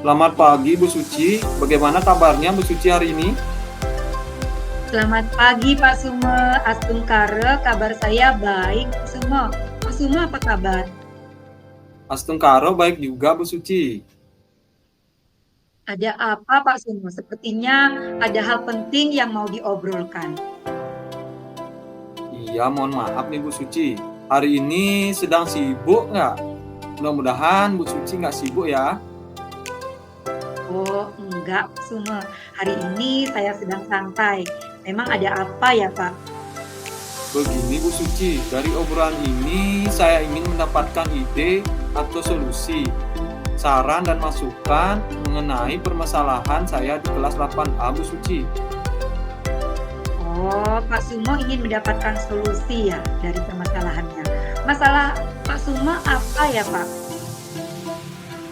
Selamat pagi Bu Suci, bagaimana kabarnya Bu Suci hari ini? Selamat pagi Pak Sume, Astungkare, kabar saya baik Pak Sumo. Pak Sumo apa kabar? Astungkaro baik juga Bu Suci. Ada apa Pak Sumo? Sepertinya ada hal penting yang mau diobrolkan. Iya, mohon maaf nih Bu Suci. Hari ini sedang sibuk nggak? Mudah-mudahan Bu Suci nggak sibuk ya. Oh enggak Pak Sumo, hari ini saya sedang santai. Memang ada apa ya Pak? Begini Bu Suci, dari obrolan ini saya ingin mendapatkan ide atau solusi, saran dan masukan mengenai permasalahan saya di kelas 8A Bu Suci. Oh Pak Sumo ingin mendapatkan solusi ya dari permasalahannya. Masalah Pak Sumo apa ya Pak?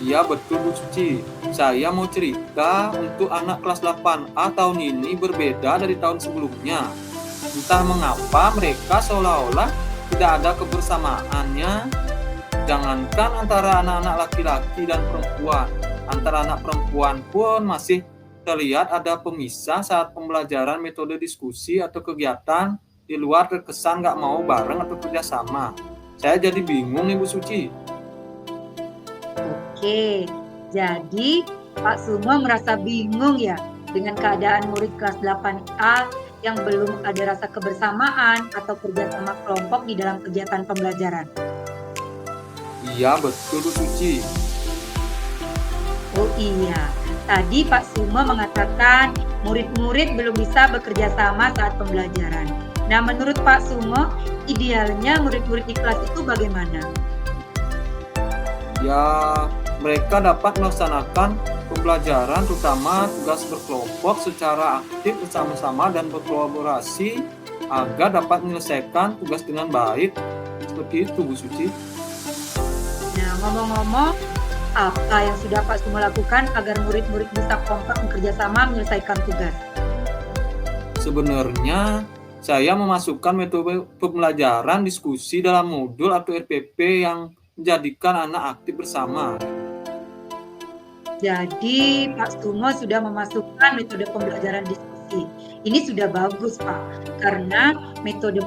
Iya betul Bu Suci. Saya mau cerita untuk anak kelas 8A tahun ini berbeda dari tahun sebelumnya. Entah mengapa mereka seolah-olah tidak ada kebersamaannya. Jangankan antara anak-anak laki-laki dan perempuan, antara anak perempuan pun masih terlihat ada pemisah saat pembelajaran metode diskusi atau kegiatan di luar terkesan nggak mau bareng atau kerjasama. Saya jadi bingung nih Bu Suci. Oke, jadi Pak Sumo merasa bingung ya dengan keadaan murid kelas 8A yang belum ada rasa kebersamaan atau kerjasama kelompok di dalam kegiatan pembelajaran. Iya betul Bu Suci. Oh iya, tadi Pak Sumo mengatakan murid-murid belum bisa bekerja sama saat pembelajaran. Nah, menurut Pak Sumo, idealnya murid-murid di kelas itu bagaimana? Ya, mereka dapat melaksanakan pembelajaran terutama tugas berkelompok secara aktif bersama-sama dan berkolaborasi agar dapat menyelesaikan tugas dengan baik. Seperti itu Bu Suci. Nah, ngomong-ngomong, apa yang sudah Pak Sumo lakukan agar murid-murid bisa kompak bekerja sama menyelesaikan tugas? Sebenarnya saya memasukkan metode pembelajaran diskusi dalam modul atau RPP yang menjadikan anak aktif bersama. Jadi, Pak Sumo sudah memasukkan metode pembelajaran diskusi. Ini sudah bagus, Pak, karena metode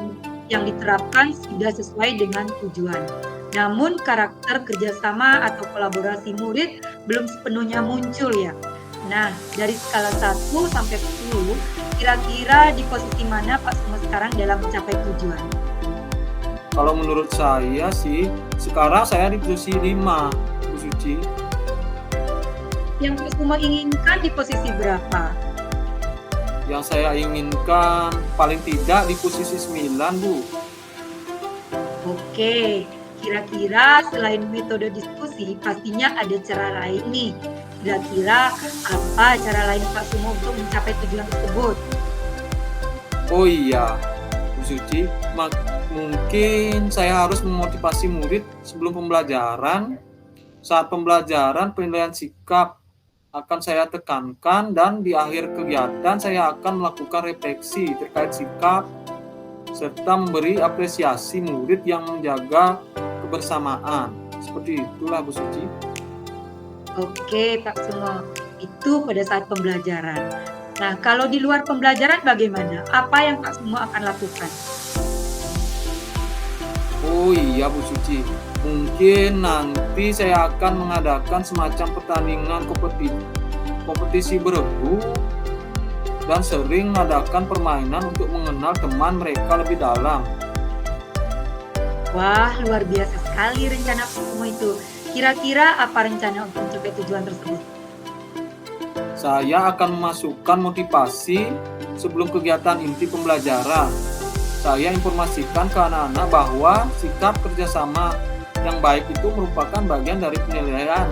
yang diterapkan sudah sesuai dengan tujuan. Namun, karakter kerjasama atau kolaborasi murid belum sepenuhnya muncul ya. Nah, dari skala 1 sampai 10, kira-kira di posisi mana Pak Sumo sekarang dalam mencapai tujuan? Kalau menurut saya sih, sekarang saya di posisi 5, Bu Suci. Yang Pak Sumo inginkan di posisi berapa? Yang saya inginkan paling tidak di posisi 9, Bu. Oke, kira-kira selain metode diskusi, pastinya ada cara lain nih. Kira-kira apa cara lain Pak Sumo untuk mencapai tujuan tersebut? Oh iya, Bu Suci, mungkin saya harus memotivasi murid sebelum pembelajaran. Saat pembelajaran, penilaian sikap akan saya tekankan dan di akhir kegiatan saya akan melakukan refleksi terkait sikap serta memberi apresiasi murid yang menjaga kebersamaan. Seperti itulah Bu Suci. Oke, Pak Sumo, itu pada saat pembelajaran. Nah, kalau di luar pembelajaran bagaimana? Apa yang Pak Sumo akan lakukan? Oh iya Bu Suci, mungkin nanti saya akan mengadakan semacam pertandingan kompetisi beregu dan sering mengadakan permainan untuk mengenal teman mereka lebih dalam. Wah, luar biasa sekali rencana Pak Sumo itu. Kira-kira apa rencana untuk mencapai tujuan tersebut? Saya akan memasukkan motivasi sebelum kegiatan inti pembelajaran. Saya informasikan ke anak-anak bahwa sikap kerjasama yang baik itu merupakan bagian dari penilaian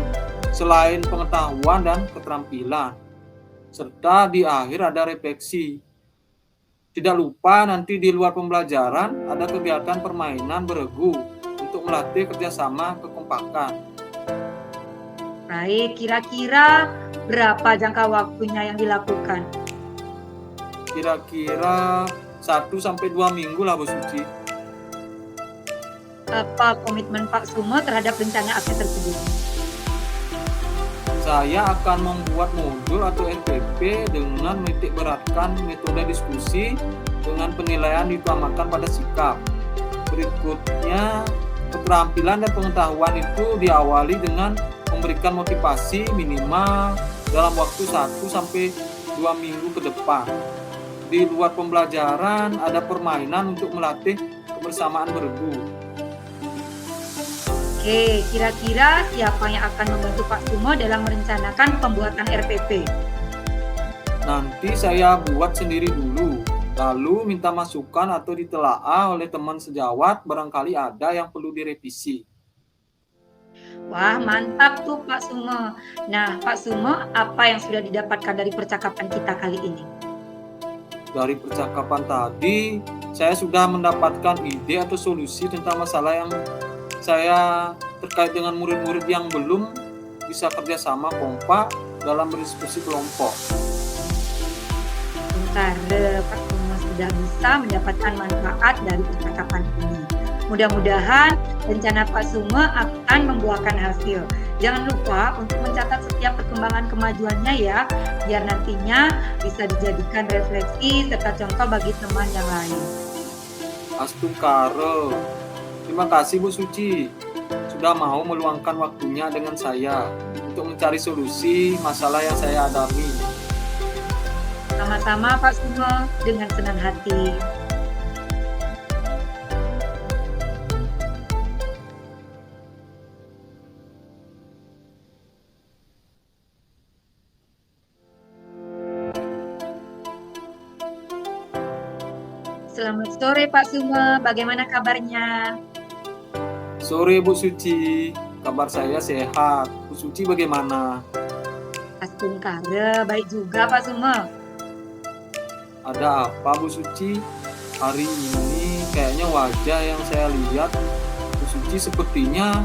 selain pengetahuan dan keterampilan. Serta di akhir ada refleksi. Tidak lupa nanti di luar pembelajaran ada kegiatan permainan beregu untuk melatih kerjasama kekompakan. Baik, kira-kira berapa jangka waktunya yang dilakukan? Kira-kira 1-2 minggu lah Bu Suci. Apa komitmen Pak Sumo terhadap rencana aksi tersebut? Saya akan membuat modul atau RPP dengan menitik beratkan metode diskusi dengan penilaian diutamakan pada sikap. Berikutnya, keterampilan dan pengetahuan itu diawali dengan memberikan motivasi minimal dalam waktu 1-2 minggu ke depan. Di luar pembelajaran ada permainan untuk melatih kebersamaan bergu. Oke, kira-kira siapa yang akan membantu Pak Sumo dalam merencanakan pembuatan RPP? Nanti saya buat sendiri dulu, lalu minta masukan atau ditelaah oleh teman sejawat barangkali ada yang perlu direvisi. Wah, mantap tuh Pak Sumo. Nah, Pak Sumo, apa yang sudah didapatkan dari percakapan kita kali ini? Dari percakapan tadi, saya sudah mendapatkan ide atau solusi tentang masalah yang saya terkait dengan murid-murid yang belum bisa kerjasama kompak dalam berdiskusi kelompok. Bentar, Pak Sumo sudah bisa mendapatkan manfaat dari percakapan ini. Mudah-mudahan rencana Pak Sumo akan membuahkan hasil. Jangan lupa untuk mencatat setiap perkembangan kemajuannya ya, biar nantinya bisa dijadikan refleksi serta contoh bagi teman yang lain. Astungkara. Terima kasih Bu Suci sudah mau meluangkan waktunya dengan saya untuk mencari solusi masalah yang saya alami. Sama-sama Pak Sumo, dengan senang hati. Selamat sore Pak Sumo, bagaimana kabarnya? Sore Bu Suci, kabar saya sehat. Bu Suci bagaimana? Astungkara, baik juga Pak Sumo. Ada apa Bu Suci? Hari ini kayaknya wajah yang saya lihat Bu Suci sepertinya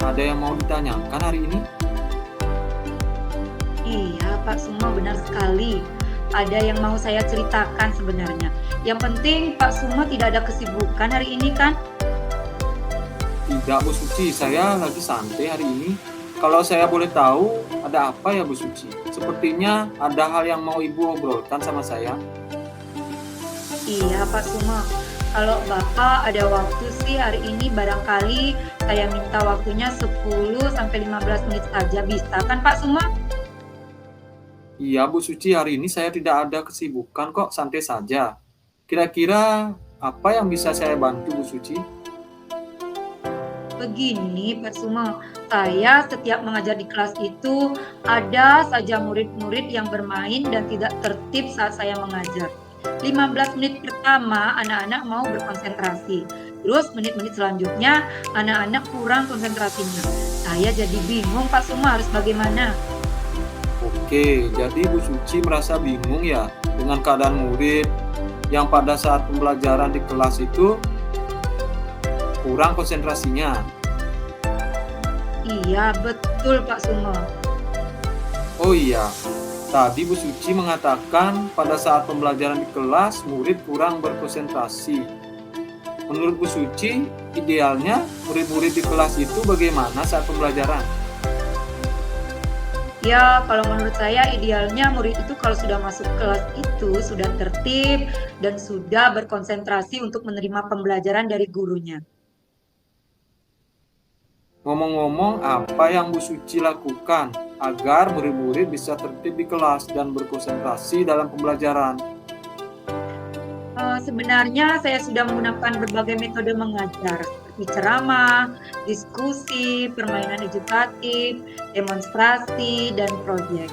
ada yang mau ditanyakan hari ini. Iya Pak Sumo, benar sekali. Ada yang mau saya ceritakan sebenarnya. Yang penting Pak Sumo tidak ada kesibukan hari ini kan? Tidak Bu Suci, saya lagi santai hari ini. Kalau saya boleh tahu, ada apa ya Bu Suci? Sepertinya ada hal yang mau Ibu obrolkan sama saya. Iya Pak Sumo, kalau Bapak ada waktu sih hari ini barangkali saya minta waktunya 10-15 menit saja, bisa kan Pak Sumo? Iya Bu Suci, hari ini saya tidak ada kesibukan kok, santai saja. Kira-kira apa yang bisa saya bantu Bu Suci? Begini Pak Sumo, saya setiap mengajar di kelas itu ada saja murid-murid yang bermain dan tidak tertib saat saya mengajar. 15 menit pertama anak-anak mau berkonsentrasi. Terus menit-menit selanjutnya anak-anak kurang konsentrasinya. Saya jadi bingung Pak Sumo harus bagaimana. Oke, jadi Bu Suci merasa bingung ya dengan keadaan murid yang pada saat pembelajaran di kelas itu kurang konsentrasinya. Iya, betul Pak Sumo. Oh iya, tadi Bu Suci mengatakan pada saat pembelajaran di kelas murid kurang berkonsentrasi. Menurut Bu Suci, idealnya murid-murid di kelas itu bagaimana saat pembelajaran? Ya, kalau menurut saya idealnya murid itu kalau sudah masuk kelas itu sudah tertib dan sudah berkonsentrasi untuk menerima pembelajaran dari gurunya. Ngomong-ngomong, apa yang Bu Suci lakukan agar murid-murid bisa tertib di kelas dan berkonsentrasi dalam pembelajaran? Sebenarnya saya sudah menggunakan berbagai metode mengajar seperti ceramah, diskusi, permainan edukatif, demonstrasi, dan proyek.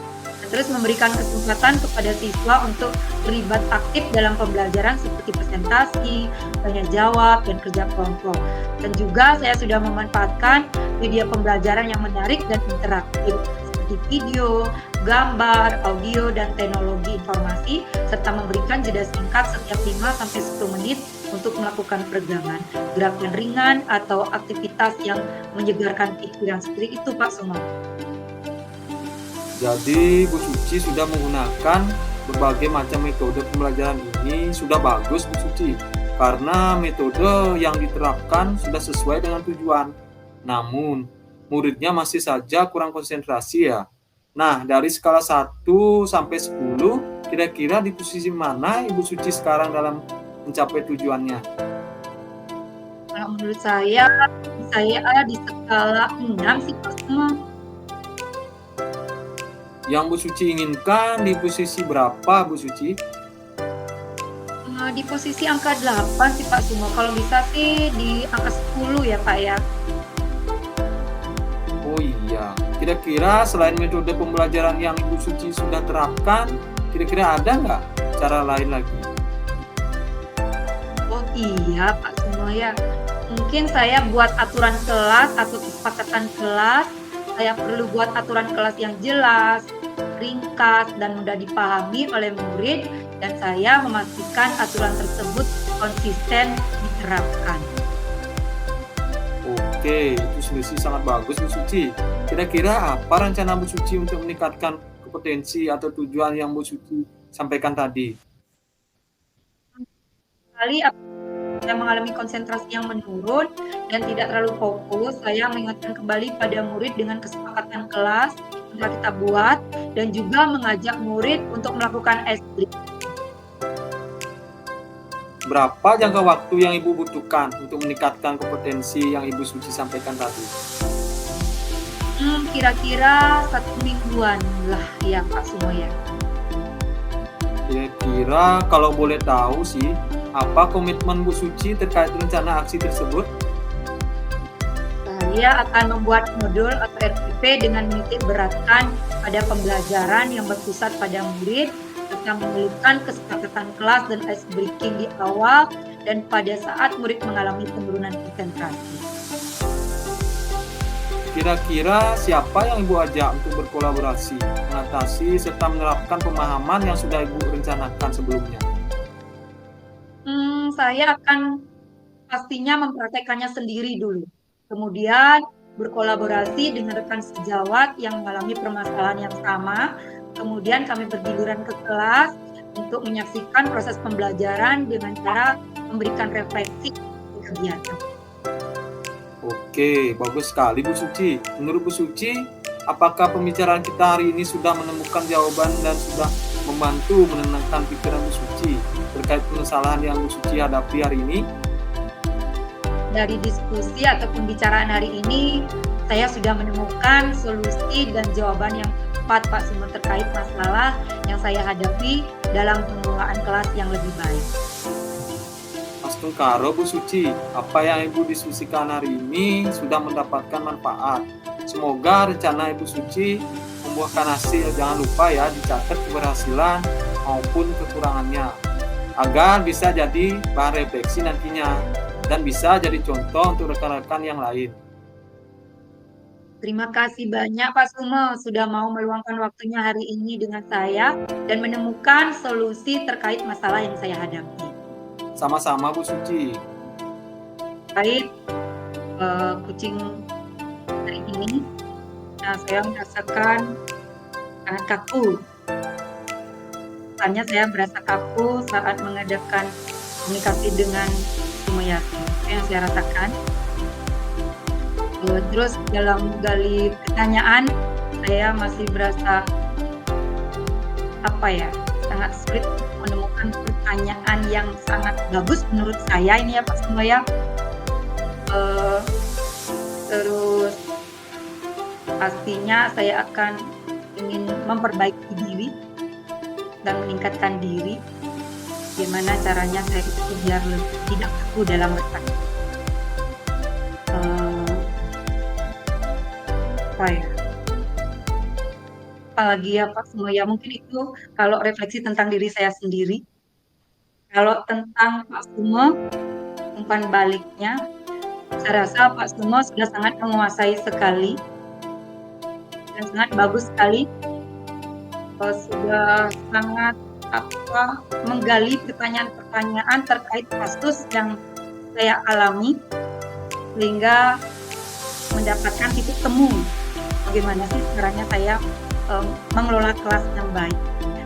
Terus memberikan kesempatan kepada siswa untuk terlibat aktif dalam pembelajaran seperti presentasi, tanya jawab, dan kerja kelompok. Dan juga saya sudah memanfaatkan media pembelajaran yang menarik dan interaktif seperti video, gambar, audio, dan teknologi informasi, serta memberikan jeda singkat setiap 5-10 menit untuk melakukan peregangan, gerakan ringan, atau aktivitas yang menyegarkan pikiran seperti itu Pak Sumo. Jadi Bu Suci sudah menggunakan berbagai macam metode pembelajaran ini sudah bagus Bu Suci, karena metode yang diterapkan sudah sesuai dengan tujuan. Namun, muridnya masih saja kurang konsentrasi ya. Nah, dari skala 1 sampai 10, kira-kira di posisi mana Ibu Suci sekarang dalam mencapai tujuannya? Kalau menurut saya di skala 6 sih Pak Sumo. Yang Bu Suci inginkan di posisi berapa, Bu Suci? Di posisi angka 8 sih Pak Sumo, kalau bisa sih di angka 10 ya Pak ya. Oh iya, kira-kira selain metode pembelajaran yang Ibu Suci sudah terapkan, kira-kira ada nggak cara lain lagi? Oh iya Pak Sumo ya, mungkin saya buat aturan kelas atau kesepakatan kelas, saya perlu buat aturan kelas yang jelas, ringkas, dan mudah dipahami oleh murid, dan saya memastikan aturan tersebut konsisten diterapkan. Oke, itu solusi sangat bagus Bu Suci. Kira-kira apa rencana Bu Suci untuk meningkatkan kompetensi atau tujuan yang Bu Suci sampaikan tadi? Kali saya mengalami konsentrasi yang menurun dan tidak terlalu fokus, saya mengingatkan kembali pada murid dengan kesepakatan kelas yang telah kita buat, dan juga mengajak murid untuk melakukan SBLIK. Berapa jangka waktu yang Ibu butuhkan untuk meningkatkan kompetensi yang Ibu Suci sampaikan tadi? Kira-kira 1 mingguan lah ya Pak Sumo ya. Kira-kira kalau boleh tahu sih, apa komitmen Bu Suci terkait rencana aksi tersebut? Saya akan membuat modul atau RPP dengan menitik beratkan pada pembelajaran yang berpusat pada murid, serta menyelipkan kesepakatan kelas dan ice breaking di awal dan pada saat murid mengalami penurunan konsentrasi. Kira-kira siapa yang Ibu ajak untuk berkolaborasi, mengatasi, serta menerapkan pemahaman yang sudah Ibu rencanakan sebelumnya? Saya akan pastinya mempraktekkannya sendiri dulu. Kemudian berkolaborasi dengan rekan sejawat yang mengalami permasalahan yang sama. Kemudian kami bergiliran ke kelas untuk menyaksikan proses pembelajaran dengan cara memberikan refleksi di kegiatan. Oke, bagus sekali Bu Suci. Menurut Bu Suci, apakah pembicaraan kita hari ini sudah menemukan jawaban dan sudah membantu menenangkan pikiran Bu Suci terkait permasalahan yang Bu Suci hadapi hari ini? Dari diskusi atau pembicaraan hari ini, saya sudah menemukan solusi dan jawaban yang tepat Pak Sumo terkait masalah yang saya hadapi dalam pengelolaan kelas yang lebih baik. Mas Tungkaro, Bu Suci, apa yang Ibu diskusikan hari ini sudah mendapatkan manfaat. Semoga rencana Ibu Suci membuahkan hasil. Jangan lupa ya dicatat keberhasilan maupun kekurangannya, agar bisa jadi bahan refleksi nantinya dan bisa jadi contoh untuk rekan-rekan yang lain. Terima kasih banyak Pak Sumo sudah mau meluangkan waktunya hari ini dengan saya dan menemukan solusi terkait masalah yang saya hadapi. Sama-sama Bu Suci. Terkait kucing hari ini, saya merasakan sangat kaku. Misalnya saya merasa kaku saat mengadakan komunikasi dengan Sumoyati, itu yang saya rasakan. Terus dalam gali pertanyaan, saya masih berasa sangat sulit menemukan pertanyaan yang sangat bagus menurut saya ini ya Pak Sumo ya. Terus pastinya saya akan ingin memperbaiki diri dan meningkatkan diri. Gimana caranya saya itu biar tidak kaku dalam bertanya. Apalagi ya Pak Sumo ya, mungkin itu kalau refleksi tentang diri saya sendiri. Kalau tentang Pak Sumo, umpan baliknya, saya rasa Pak Sumo sudah sangat menguasai sekali dan sangat bagus sekali. Sudah sangat menggali pertanyaan-pertanyaan terkait kasus yang saya alami, sehingga mendapatkan titik temu bagaimana sih caranya saya mengelola kelas yang baik.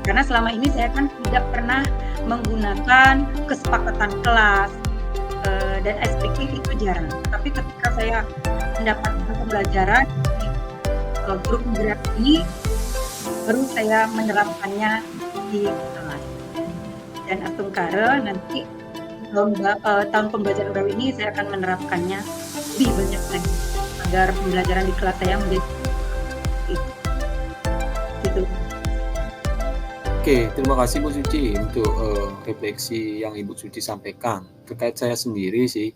Karena selama ini saya kan tidak pernah menggunakan kesepakatan kelas dan SPK itu jarang. Tapi ketika saya mendapatkan pembelajaran di grup penggerak ini, baru saya menerapkannya di kelas. Dan Astungkara nanti tahun pembelajaran baru ini saya akan menerapkannya lebih banyak lagi agar pembelajaran di kelas saya menjadi itu. Gitu. Oke, terima kasih Bu Suci untuk refleksi yang Ibu Suci sampaikan. Terkait saya sendiri sih,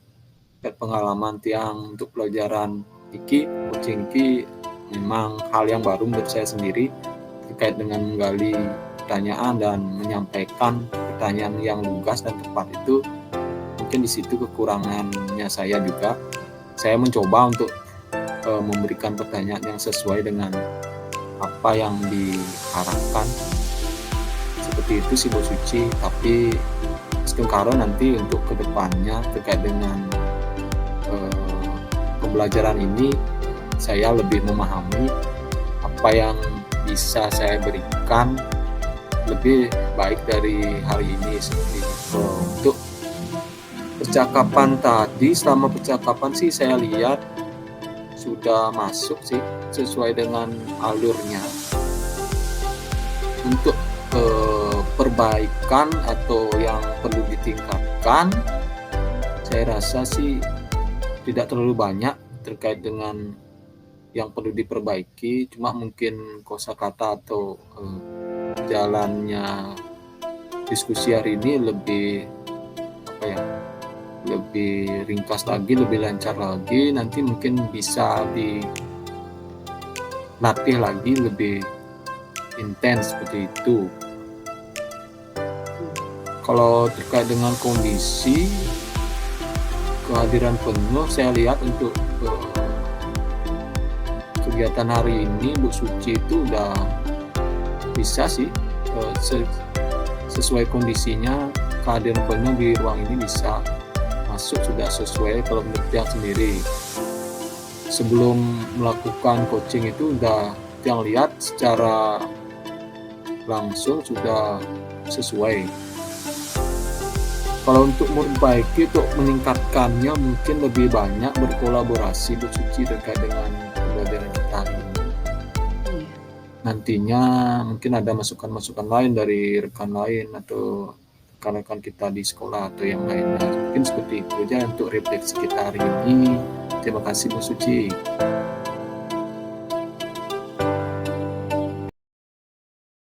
terkait pengalaman tiang untuk pelajaran iki, coaching iki memang hal yang baru menurut saya sendiri terkait dengan menggali pertanyaan dan menyampaikan pertanyaan yang lugas dan tepat itu. Mungkin di situ kekurangannya saya juga. Saya mencoba untuk memberikan pertanyaan yang sesuai dengan apa yang diharapkan. Seperti itu sih Bu Suci, tapi Astungkara nanti untuk kedepannya terkait dengan pembelajaran ini saya lebih memahami apa yang bisa saya berikan lebih baik dari hari ini seperti itu. Untuk percakapan tadi, selama percakapan sih saya lihat sudah masuk sih sesuai dengan alurnya. Untuk perbaikan atau yang perlu ditingkatkan, saya rasa sih tidak terlalu banyak terkait dengan yang perlu diperbaiki, cuma mungkin kosakata atau jalannya diskusi hari ini lebih lebih ringkas lagi, lebih lancar lagi. Nanti mungkin bisa dilatih lagi lebih intens seperti itu. Kalau terkait dengan kondisi kehadiran penuh, saya lihat untuk kegiatan hari ini Bu Suci itu udah bisa sih sesuai kondisinya, kehadiran penuh di ruang ini bisa masuk sudah sesuai kalau menurut Tiang sendiri. Sebelum melakukan coaching itu udah Tiang lihat secara langsung sudah sesuai. Kalau untuk memperbaiki, untuk meningkatkannya mungkin lebih banyak berkolaborasi Bu Suci terkait dengan pembelajaran kita ini. Nantinya mungkin ada masukan-masukan lain dari rekan lain atau rekan-rekan kita di sekolah atau yang lainnya. Mungkin seperti itu aja untuk refleksi kita hari ini. Terima kasih Bu Suci.